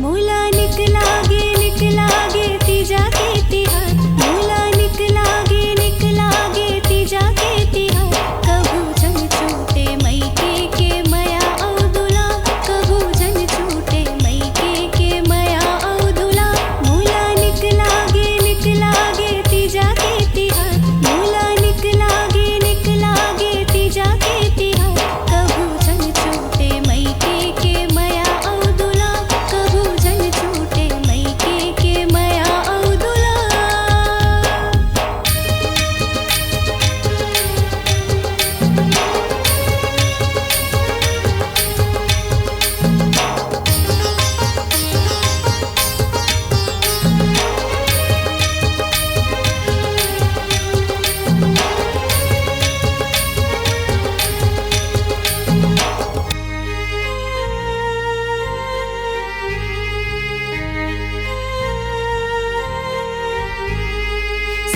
मोला निकला गे तीजा के तिहार, मोला निकला गे तीजा के तिहार। कभू जन छूटे मैके के मया औ दुला, कभू जन छूटे मैके के मया औ दुला। मोला निकला गे तीजा के तिहार, मोला निकला गे तीजा के तिहार। कभू जन छूटे मैके के मया औ दुला, कभू जन छूटे मैके के मया औ दुला।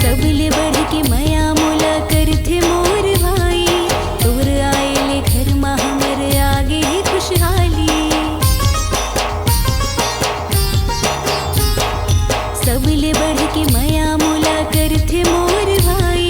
सबले बढ़ के मया मोला करथे मोर भाई, तोर आएले घर मा हमर आगे खुशहाली। सबले बढ़ के मया मोला करथे मोर भाई,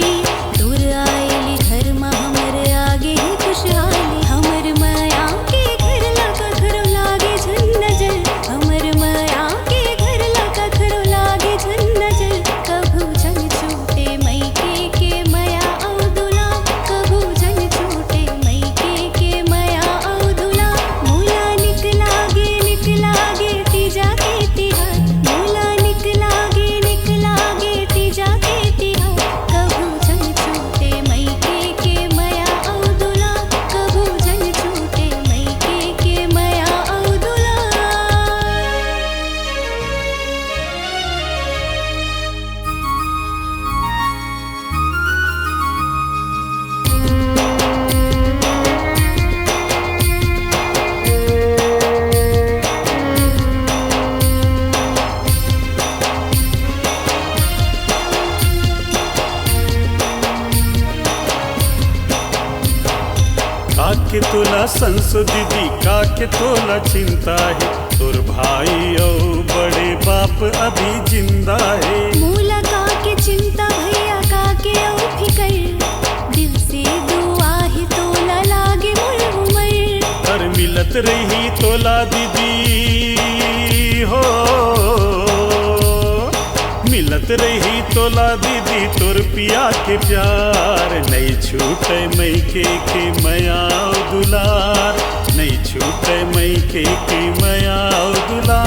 तोर आएले घर मा हमर आगे खुशहाली। हमर मया के घर लगा खरो लागे झन नजर, हमर मया के घर लगा खरो लागे झन नजर। कभू जन छूटे मैके के मया औ दुला, कभू जन छूटे मैके के मया औ दुला। मोला निकला गे तीजा के तिहार, मोला निकला गे तीजा के तिहार। कभू जन छूटे मैके के मया औ दुला, कभू जन छूटे मैके के मया औ दुला। काके तोला संसो दीदी, काके तोला चिंता है, तोर भाई औ बड़े बाप अभी जिंदा है। मोला काके चिंता भैया काके औ फिकर, दिल से दुआ है तोला लागे मोर उमर। कर मिलत रही तोला दीदी हो, मिलत रही तोला दीदी तोर पिया के प्यार। नहीं छूटे मैके के मया औ दुलार, नहीं छूटे मैके के मया औ दुलार।